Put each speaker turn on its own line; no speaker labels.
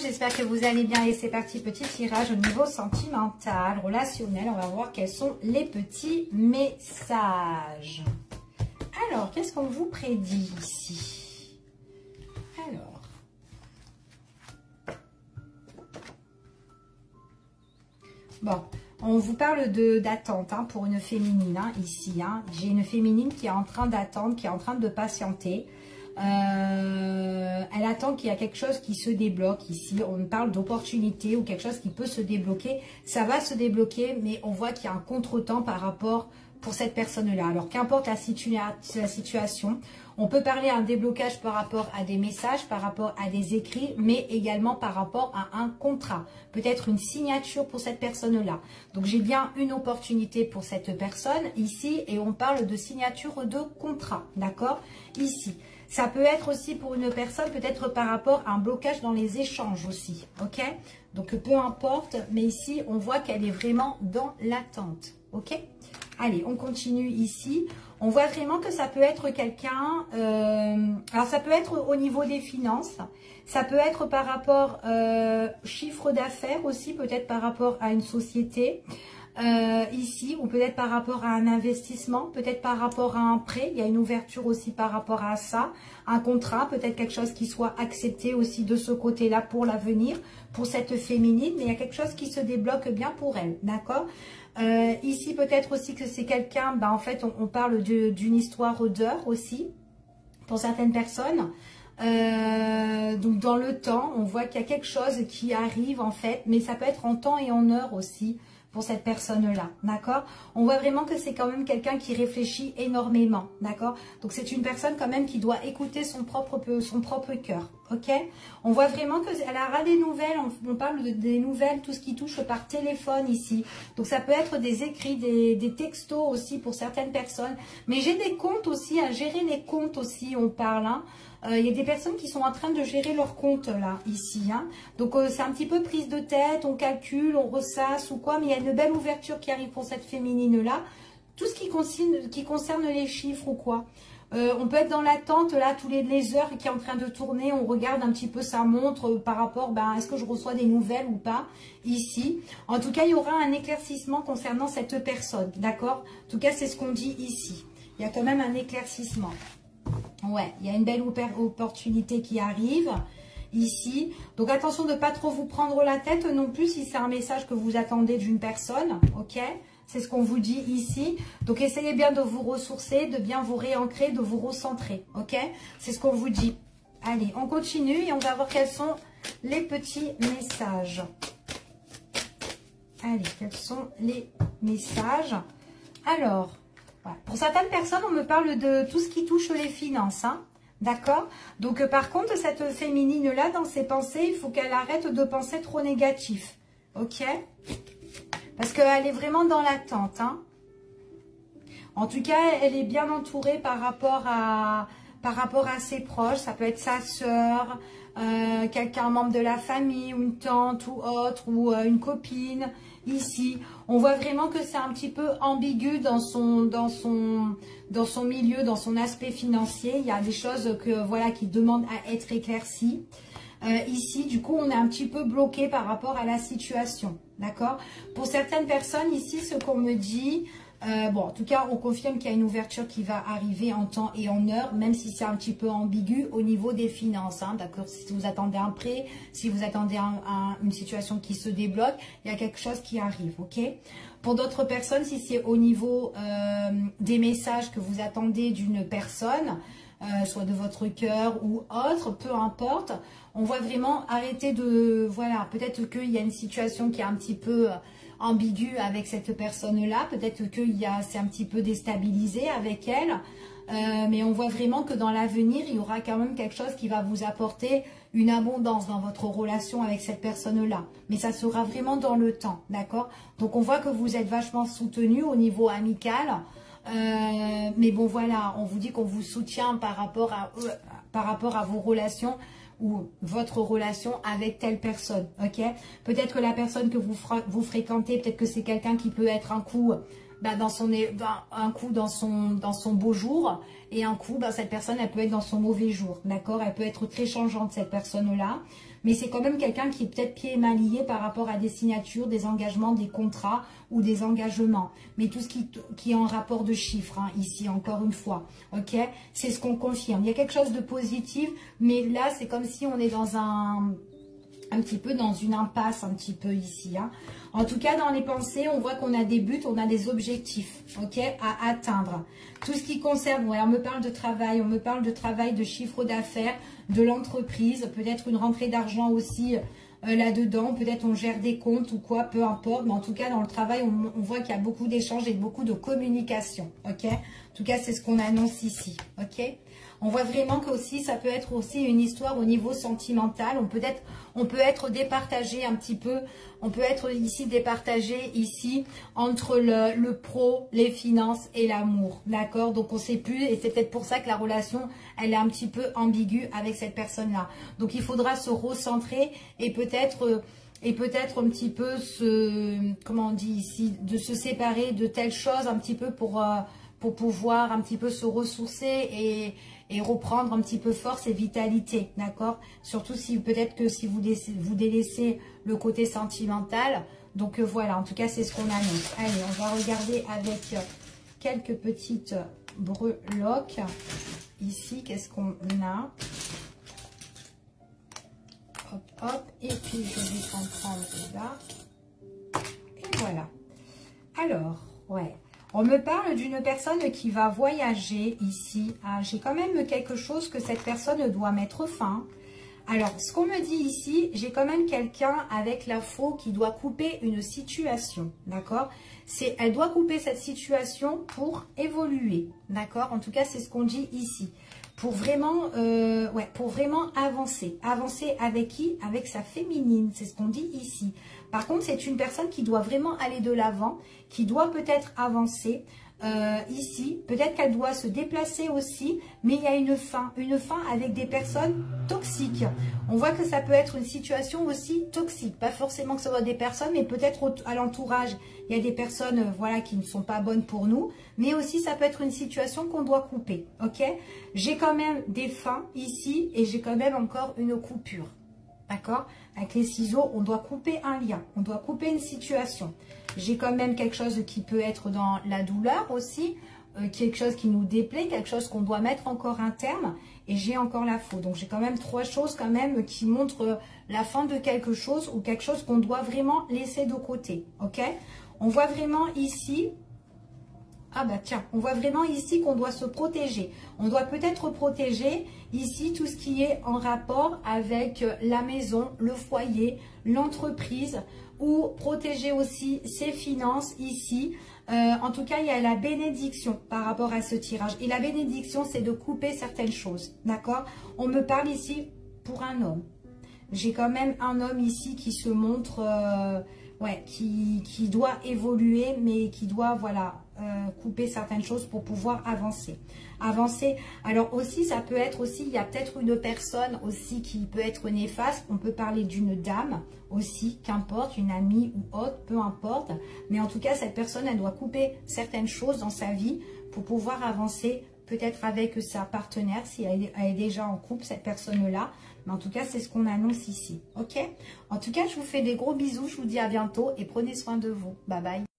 j'espère que vous allez bien. Et c'est parti, petit tirage au niveau sentimental, relationnel. On va voir quels sont les petits messages. Alors, qu'est-ce qu'on vous prédit ici? Alors, bon, on vous parle d'attente hein, pour une féminine hein, ici. Hein. J'ai une féminine qui est en train d'attendre, qui est en train de patienter. Elle attend qu'il y a quelque chose qui se débloque ici. On parle d'opportunité ou quelque chose qui peut se débloquer. Ça va se débloquer, mais on voit qu'il y a un contretemps par rapport pour cette personne-là. Alors, qu'importe la situation, on peut parler d'un déblocage par rapport à des messages, par rapport à des écrits, mais également par rapport à un contrat. Peut-être une signature pour cette personne-là. Donc, j'ai bien une opportunité pour cette personne ici et on parle de signature de contrat, d'accord? Ici. Ça peut être aussi pour une personne, peut-être par rapport à un blocage dans les échanges aussi, ok? Donc, peu importe, mais ici, on voit qu'elle est vraiment dans l'attente, ok? Allez, on continue ici. On voit vraiment que ça peut être quelqu'un... alors, ça peut être au niveau des finances. Ça peut être par rapport chiffre d'affaires aussi, peut-être par rapport à une société. Ici, ou peut-être par rapport à un investissement, peut-être par rapport à un prêt, il y a une ouverture aussi par rapport à ça, un contrat, peut-être quelque chose qui soit accepté aussi de ce côté-là pour l'avenir, pour cette féminine, mais il y a quelque chose qui se débloque bien pour elle, d'accord? Ici, peut-être aussi que c'est quelqu'un, en fait, on parle d'une histoire d'heure aussi, pour certaines personnes. Donc, dans le temps, on voit qu'il y a quelque chose qui arrive, en fait, mais ça peut être en temps et en heure aussi, pour cette personne-là, d'accord? On voit vraiment que c'est quand même quelqu'un qui réfléchit énormément, d'accord? Donc, c'est une personne quand même qui doit écouter son propre cœur, ok? On voit vraiment qu'elle aura des nouvelles, on parle des nouvelles, tout ce qui touche par téléphone ici. Donc, ça peut être des écrits, des textos aussi pour certaines personnes. Mais j'ai des comptes aussi, à gérer les comptes aussi, on parle, hein. Il y a des personnes qui sont en train de gérer leur compte là, ici. Hein. Donc, c'est un petit peu prise de tête, on calcule, on ressasse ou quoi. Mais il y a une belle ouverture qui arrive pour cette féminine-là. Tout ce qui concerne les chiffres ou quoi. On peut être dans l'attente là, tous les heures qui est en train de tourner. On regarde un petit peu sa montre par rapport, est-ce que je reçois des nouvelles ou pas, ici. En tout cas, il y aura un éclaircissement concernant cette personne, d'accord? En tout cas, c'est ce qu'on dit ici. Il y a quand même un éclaircissement. Ouais, il y a une belle opportunité qui arrive ici. Donc, attention de ne pas trop vous prendre la tête non plus si c'est un message que vous attendez d'une personne, ok? C'est ce qu'on vous dit ici. Donc, essayez bien de vous ressourcer, de bien vous réancrer, de vous recentrer, ok? C'est ce qu'on vous dit. Allez, on continue et on va voir quels sont les petits messages. Allez, quels sont les messages? Alors... pour certaines personnes, on me parle de tout ce qui touche les finances, hein, d'accord? Donc, par contre, cette féminine-là, dans ses pensées, il faut qu'elle arrête de penser trop négatif, ok? Parce qu'elle est vraiment dans l'attente, hein. En tout cas, elle est bien entourée par rapport à ses proches. Ça peut être sa sœur, quelqu'un, un membre de la famille, ou une tante ou autre, ou une copine. Ici, on voit vraiment que c'est un petit peu ambigu dans son milieu, dans son aspect financier. Il y a des choses qui demandent à être éclaircies. Ici, du coup, on est un petit peu bloqué par rapport à la situation, d'accord? Pour certaines personnes, ici, ce qu'on me dit... en tout cas, on confirme qu'il y a une ouverture qui va arriver en temps et en heure, même si c'est un petit peu ambigu au niveau des finances, hein, d'accord? Si vous attendez un prêt, si vous attendez une situation qui se débloque, il y a quelque chose qui arrive, ok? Pour d'autres personnes, si c'est au niveau des messages que vous attendez d'une personne, soit de votre cœur ou autre, peu importe, on voit vraiment arrêter de... Voilà, peut-être qu'il y a une situation qui est un petit peu... ambigu avec cette personne-là, peut-être que c'est un petit peu déstabilisé avec elle, mais on voit vraiment que dans l'avenir, il y aura quand même quelque chose qui va vous apporter une abondance dans votre relation avec cette personne-là, mais ça sera vraiment dans le temps, d'accord? Donc on voit que vous êtes vachement soutenu au niveau amical, mais bon voilà, on vous dit qu'on vous soutient par rapport à vos relations ou votre relation avec telle personne, ok? Peut-être que la personne que vous fréquentez, peut-être que c'est quelqu'un qui peut être un coup un coup dans son beau jour, et un coup, cette personne, elle peut être dans son mauvais jour, d'accord? Elle peut être très changeante, cette personne-là. Mais c'est quand même quelqu'un qui est peut-être pieds et mains liés par rapport à des signatures, des engagements, des contrats ou des engagements. Mais tout ce qui est en rapport de chiffres, hein, ici, encore une fois. Ok? C'est ce qu'on confirme. Il y a quelque chose de positif, mais là, c'est comme si on est dans un petit peu dans une impasse, un petit peu ici. Hein. En tout cas, dans les pensées, on voit qu'on a des buts, on a des objectifs, ok, à atteindre. Tout ce qui concerne, ouais, on me parle de travail, de chiffre d'affaires, de l'entreprise, peut-être une rentrée d'argent aussi là-dedans, peut-être on gère des comptes ou quoi, peu importe. Mais en tout cas, dans le travail, on voit qu'il y a beaucoup d'échanges et beaucoup de communication, ok. En tout cas, c'est ce qu'on annonce ici, ok. On voit vraiment que aussi, ça peut être aussi une histoire au niveau sentimental. On peut être départagé un petit peu. On peut être ici départagé ici entre le pro, les finances et l'amour. D'accord? Donc on ne sait plus et c'est peut-être pour ça que la relation, elle est un petit peu ambiguë avec cette personne-là. Donc il faudra se recentrer et peut-être un petit peu comment on dit ici, de se séparer de telle chose un petit peu pour pouvoir un petit peu se ressourcer et reprendre un petit peu force et vitalité, d'accord? Surtout si peut-être que si vous délaissez le côté sentimental. Donc voilà, en tout cas, c'est ce qu'on annonce. Allez, on va regarder avec quelques petites breloques. Ici, qu'est-ce qu'on a? Hop, hop. Et puis, je vais en prendre là. Et voilà. Alors, ouais. On me parle d'une personne qui va voyager ici. Ah, j'ai quand même quelque chose que cette personne doit mettre fin. Alors, ce qu'on me dit ici, j'ai quand même quelqu'un avec la faux qui doit couper une situation. D'accord? Elle doit couper cette situation pour évoluer. D'accord? En tout cas, c'est ce qu'on dit ici. Pour vraiment avancer. Avancer avec qui? Avec sa féminine. C'est ce qu'on dit ici. Par contre, c'est une personne qui doit vraiment aller de l'avant, qui doit peut-être avancer ici. Peut-être qu'elle doit se déplacer aussi, mais il y a une fin avec des personnes toxiques. On voit que ça peut être une situation aussi toxique. Pas forcément que ce soit des personnes, mais peut-être à l'entourage. Il y a des personnes voilà, qui ne sont pas bonnes pour nous, mais aussi ça peut être une situation qu'on doit couper. Ok? J'ai quand même des fins ici et j'ai quand même encore une coupure. D'accord? Avec les ciseaux, on doit couper un lien. On doit couper une situation. J'ai quand même quelque chose qui peut être dans la douleur aussi. Quelque chose qui nous déplaît. Quelque chose qu'on doit mettre encore un terme. Et j'ai encore la faux. Donc, j'ai quand même trois choses quand même qui montrent la fin de quelque chose. Ou quelque chose qu'on doit vraiment laisser de côté. Ok? On voit vraiment ici... Ah bah tiens, on voit vraiment ici qu'on doit se protéger. On doit peut-être protéger ici tout ce qui est en rapport avec la maison, le foyer, l'entreprise ou protéger aussi ses finances ici. En tout cas, il y a la bénédiction par rapport à ce tirage. Et la bénédiction, c'est de couper certaines choses. D'accord? On me parle ici pour un homme. J'ai quand même un homme ici qui se montre... qui doit évoluer, mais qui doit, voilà, couper certaines choses pour pouvoir avancer. Alors aussi, ça peut être aussi, il y a peut-être une personne aussi qui peut être néfaste. On peut parler d'une dame aussi, qu'importe, une amie ou autre, peu importe. Mais en tout cas, cette personne, elle doit couper certaines choses dans sa vie pour pouvoir avancer, peut-être avec sa partenaire, si elle est déjà en couple, cette personne-là. Mais en tout cas, c'est ce qu'on annonce ici. Ok? En tout cas, je vous fais des gros bisous. Je vous dis à bientôt et prenez soin de vous. Bye bye.